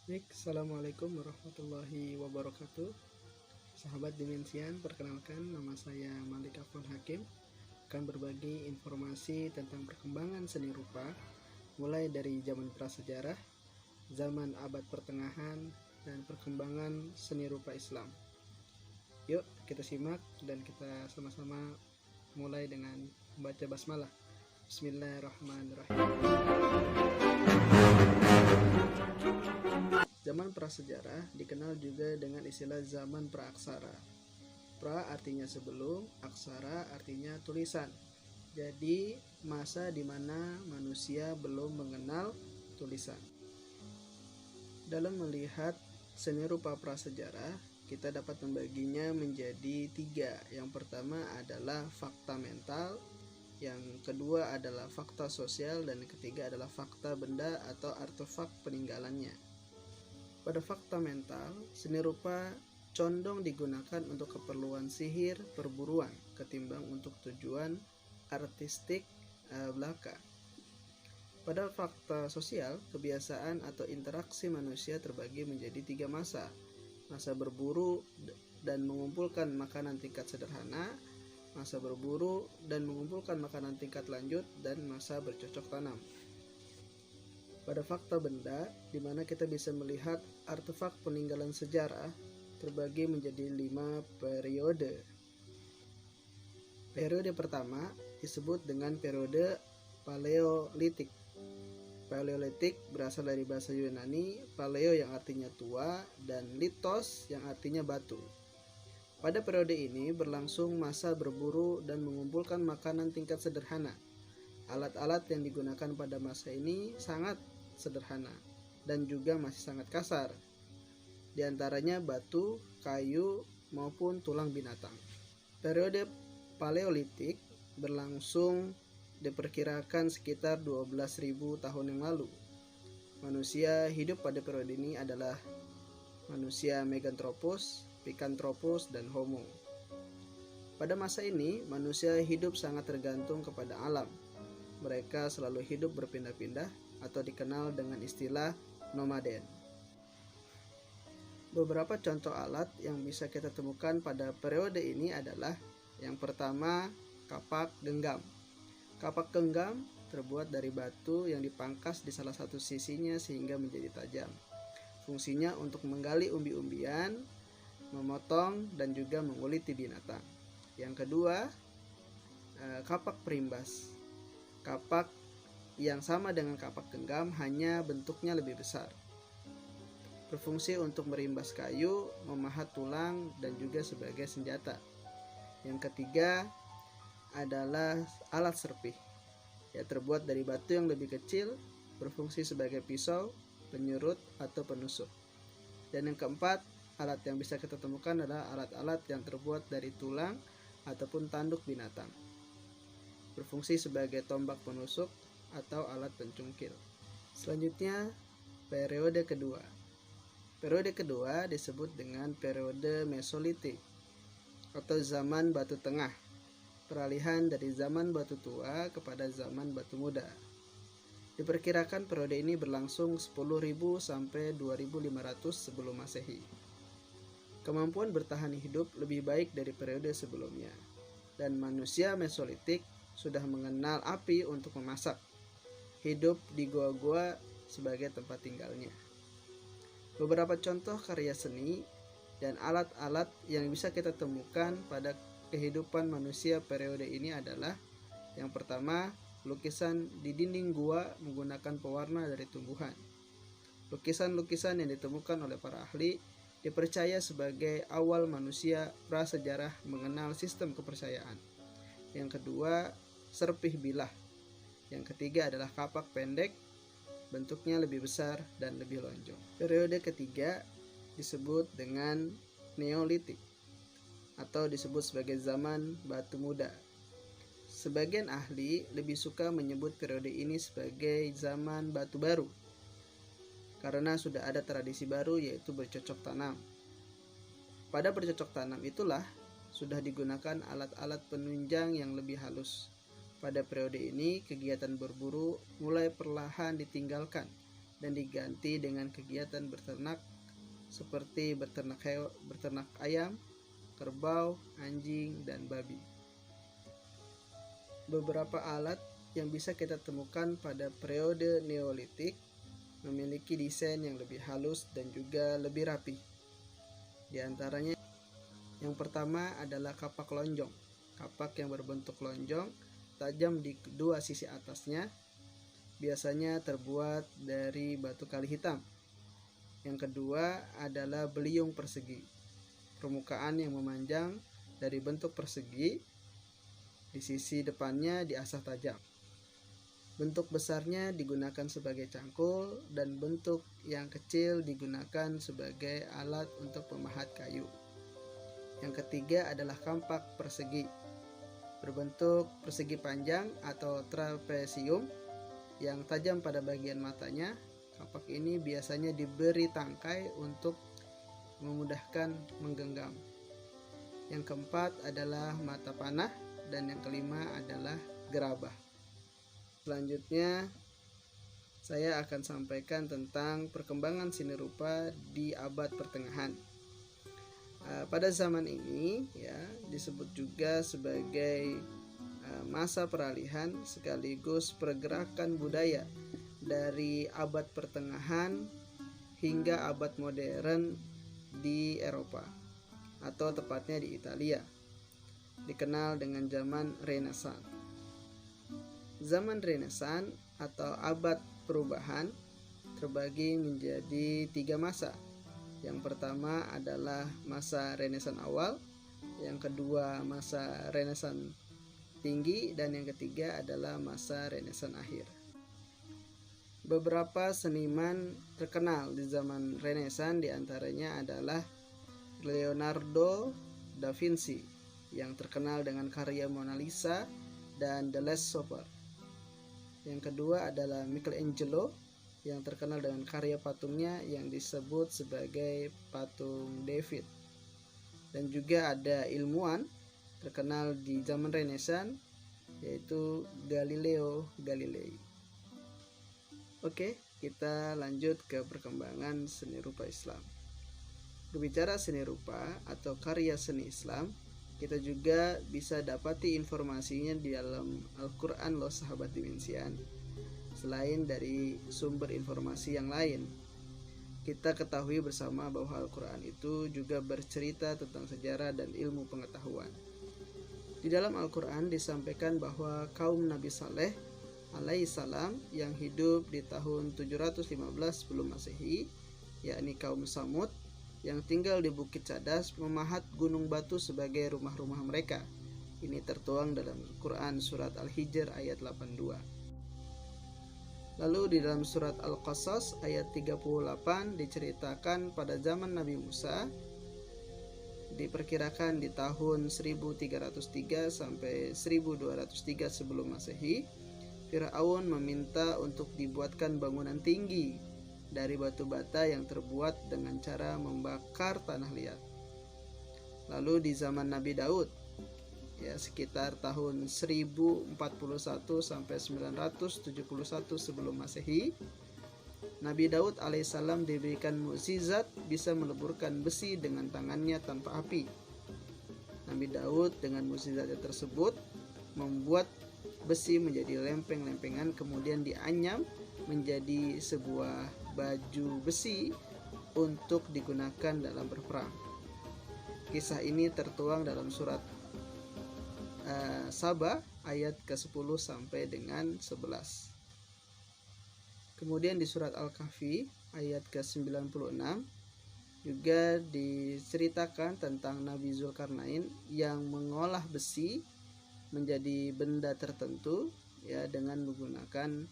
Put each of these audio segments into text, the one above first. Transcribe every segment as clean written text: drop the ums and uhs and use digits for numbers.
Baik, Assalamualaikum warahmatullahi wabarakatuh. Sahabat Dimensian, perkenalkan nama saya Malik Afwan Hakim, akan berbagi informasi tentang perkembangan seni rupa mulai dari zaman prasejarah, zaman abad pertengahan, dan perkembangan seni rupa Islam. Yuk kita simak dan kita sama-sama mulai dengan membaca basmalah. Bismillahirrahmanirrahim. Zaman prasejarah dikenal juga dengan istilah zaman praaksara. Pra artinya sebelum, aksara artinya tulisan. Jadi masa di mana manusia belum mengenal tulisan. Dalam melihat seni rupa prasejarah, kita dapat membaginya menjadi 3. Yang pertama adalah fakta mental, yang kedua adalah fakta sosial, dan yang ketiga adalah fakta benda atau artefak peninggalannya. Pada fakta mental, seni rupa condong digunakan untuk keperluan sihir perburuan ketimbang untuk tujuan artistik belaka. Pada fakta sosial, kebiasaan atau interaksi manusia terbagi menjadi 3 masa. Masa berburu dan mengumpulkan makanan tingkat sederhana, masa berburu dan mengumpulkan makanan tingkat lanjut, dan masa bercocok tanam. Pada fakta benda, di mana kita bisa melihat artefak peninggalan sejarah, terbagi menjadi 5 periode. Periode pertama disebut dengan periode Paleolitik. Paleolitik berasal dari bahasa Yunani, paleo yang artinya tua, dan litos yang artinya batu. Pada periode ini berlangsung masa berburu dan mengumpulkan makanan tingkat sederhana. Alat-alat yang digunakan pada masa ini sangat sederhana dan juga masih sangat kasar, di antaranya batu, kayu, maupun tulang binatang. Periode Paleolitik berlangsung diperkirakan sekitar 12.000 tahun yang lalu. Manusia hidup pada periode ini adalah manusia Meganthropus, Picanthropus, dan Homo. Pada masa ini, manusia hidup sangat tergantung kepada alam. Mereka selalu hidup berpindah-pindah atau dikenal dengan istilah nomaden. Beberapa contoh alat yang bisa kita temukan pada periode ini adalah yang pertama, kapak genggam. Kapak genggam terbuat dari batu yang dipangkas di salah satu sisinya sehingga menjadi tajam. Fungsinya untuk menggali umbi-umbian, memotong, dan juga menguliti binatang. Yang kedua, kapak perimbas. Kapak yang sama dengan kapak genggam, hanya bentuknya lebih besar. Berfungsi untuk merimbas kayu, memahat tulang, dan juga sebagai senjata. Yang ketiga adalah alat serpih. Ya, terbuat dari batu yang lebih kecil, berfungsi sebagai pisau, penyurut, atau penusuk. Dan yang keempat, alat yang bisa kita temukan adalah alat-alat yang terbuat dari tulang ataupun tanduk binatang. Berfungsi sebagai tombak penusuk atau alat pencungkil. Selanjutnya, periode kedua. Periode kedua disebut dengan periode Mesolitik atau zaman batu tengah, peralihan dari zaman batu tua kepada zaman batu muda. Diperkirakan periode ini berlangsung 10.000 sampai 2.500 sebelum Masehi. Kemampuan bertahan hidup lebih baik dari periode sebelumnya, dan manusia Mesolitik sudah mengenal api untuk memasak. Hidup di gua-gua sebagai tempat tinggalnya. Beberapa contoh karya seni dan alat-alat yang bisa kita temukan pada kehidupan manusia periode ini adalah yang pertama, lukisan di dinding gua menggunakan pewarna dari tumbuhan. Lukisan-lukisan yang ditemukan oleh para ahli dipercaya sebagai awal manusia prasejarah mengenal sistem kepercayaan. Yang kedua, serpih bilah. Yang ketiga adalah kapak pendek, bentuknya lebih besar dan lebih lonjong. Periode ketiga disebut dengan Neolitik atau disebut sebagai zaman batu muda. Sebagian ahli lebih suka menyebut periode ini sebagai zaman batu baru karena sudah ada tradisi baru, yaitu bercocok tanam. Pada bercocok tanam itulah sudah digunakan alat-alat penunjang yang lebih halus. Pada periode ini, kegiatan berburu mulai perlahan ditinggalkan dan diganti dengan kegiatan beternak seperti beternak ayam, kerbau, anjing, dan babi. Beberapa alat yang bisa kita temukan pada periode Neolitik memiliki desain yang lebih halus dan juga lebih rapi. Di antaranya, yang pertama adalah kapak lonjong. Kapak yang berbentuk lonjong, tajam di kedua sisi atasnya, biasanya terbuat dari batu kali hitam. Yang kedua adalah beliung persegi. Permukaan yang memanjang dari bentuk persegi, di sisi depannya diasah tajam. Bentuk besarnya digunakan sebagai cangkul dan bentuk yang kecil digunakan sebagai alat untuk memahat kayu. Yang ketiga adalah kampak persegi. Berbentuk persegi panjang atau trapesium yang tajam pada bagian matanya. Kampak ini biasanya diberi tangkai untuk memudahkan menggenggam. Yang keempat adalah mata panah dan yang kelima adalah gerabah. Selanjutnya, saya akan sampaikan tentang perkembangan seni rupa di abad pertengahan. Pada zaman ini ya disebut juga sebagai masa peralihan sekaligus pergerakan budaya dari abad pertengahan hingga abad modern di Eropa, atau tepatnya di Italia, dikenal dengan zaman Renaissance. Zaman Renaissance atau abad perubahan terbagi menjadi 3 masa. Yang pertama adalah masa Renaissance awal, yang kedua masa Renaissance tinggi, dan yang ketiga adalah masa Renaissance akhir. Beberapa seniman terkenal di zaman Renaissance diantaranya adalah Leonardo da Vinci yang terkenal dengan karya Mona Lisa dan The Last Supper. Yang kedua adalah Michelangelo yang terkenal dengan karya patungnya yang disebut sebagai patung David. Dan juga ada ilmuwan terkenal di zaman Renaissance yaitu Galileo Galilei. Oke, kita lanjut ke perkembangan seni rupa Islam. Berbicara seni rupa atau karya seni Islam, kita juga bisa dapati informasinya di dalam Al-Quran loh sahabat dimensian. Selain dari sumber informasi yang lain, kita ketahui bersama bahwa Al-Quran itu juga bercerita tentang sejarah dan ilmu pengetahuan. Di dalam Al-Quran disampaikan bahwa kaum Nabi Saleh alaihissalam yang hidup di tahun 715 sebelum Masehi, yakni kaum Samud, yang tinggal di Bukit Cadas memahat gunung batu sebagai rumah-rumah mereka. Ini tertuang dalam Quran surat Al-Hijr ayat 82. Lalu di dalam surat Al-Qasas ayat 38 diceritakan pada zaman Nabi Musa, diperkirakan di tahun 1303 sampai 1203 sebelum Masehi, Fir'aun meminta untuk dibuatkan bangunan tinggi dari batu bata yang terbuat dengan cara membakar tanah liat. Lalu di zaman Nabi Daud, ya sekitar tahun 1041 sampai 971 sebelum Masehi, Nabi Daud alaihissalam diberikan mukjizat bisa meleburkan besi dengan tangannya tanpa api. Nabi Daud dengan mukjizatnya tersebut membuat besi menjadi lempeng-lempengan, kemudian dianyam menjadi sebuah baju besi untuk digunakan dalam berperang. Kisah ini tertuang dalam surat Saba ayat ke-10 sampai dengan 11. Kemudian di surat Al-Kahfi ayat ke-96 juga diceritakan tentang Nabi Zulkarnain yang mengolah besi menjadi benda tertentu ya dengan menggunakan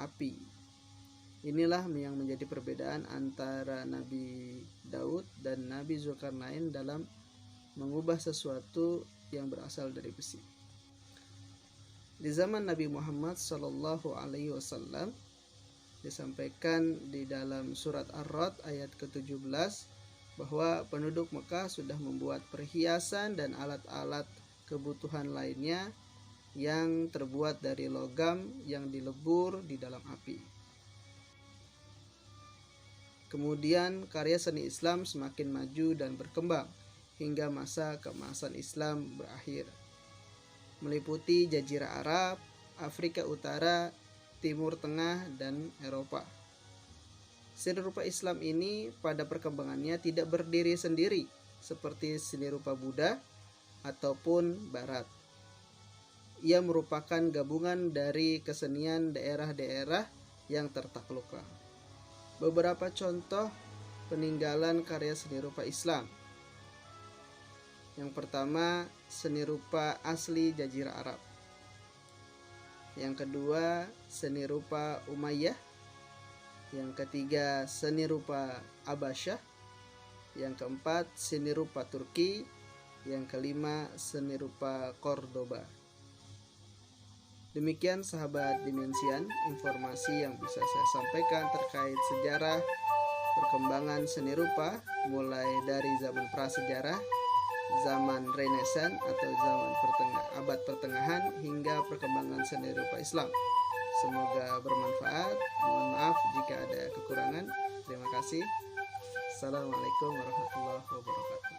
api. Inilah yang menjadi perbedaan antara Nabi Daud dan Nabi Zulkarnain dalam mengubah sesuatu yang berasal dari besi. Di zaman Nabi Muhammad SAW disampaikan di dalam surat Ar-Ra'd ayat ke-17 bahwa penduduk Mekah sudah membuat perhiasan dan alat-alat kebutuhan lainnya yang terbuat dari logam yang dilebur di dalam api. Kemudian karya seni Islam semakin maju dan berkembang hingga masa keemasan Islam berakhir, meliputi Jazirah Arab, Afrika Utara, Timur Tengah, dan Eropa. Seni rupa Islam ini pada perkembangannya tidak berdiri sendiri seperti seni rupa Buddha ataupun Barat. Ia merupakan gabungan dari kesenian daerah-daerah yang tertaklukkan. Beberapa contoh peninggalan karya seni rupa Islam. Yang pertama, seni rupa asli Jazirah Arab. Yang kedua, seni rupa Umayyah. Yang ketiga, seni rupa Abasyah. Yang keempat, seni rupa Turki. Yang kelima, seni rupa Cordoba. Demikian sahabat Dimensian, informasi yang bisa saya sampaikan terkait sejarah perkembangan seni rupa mulai dari zaman prasejarah, zaman Renaissance atau zaman abad pertengahan hingga perkembangan seni rupa Islam. Semoga bermanfaat. Mohon maaf jika ada kekurangan. Terima kasih. Assalamualaikum warahmatullahi wabarakatuh.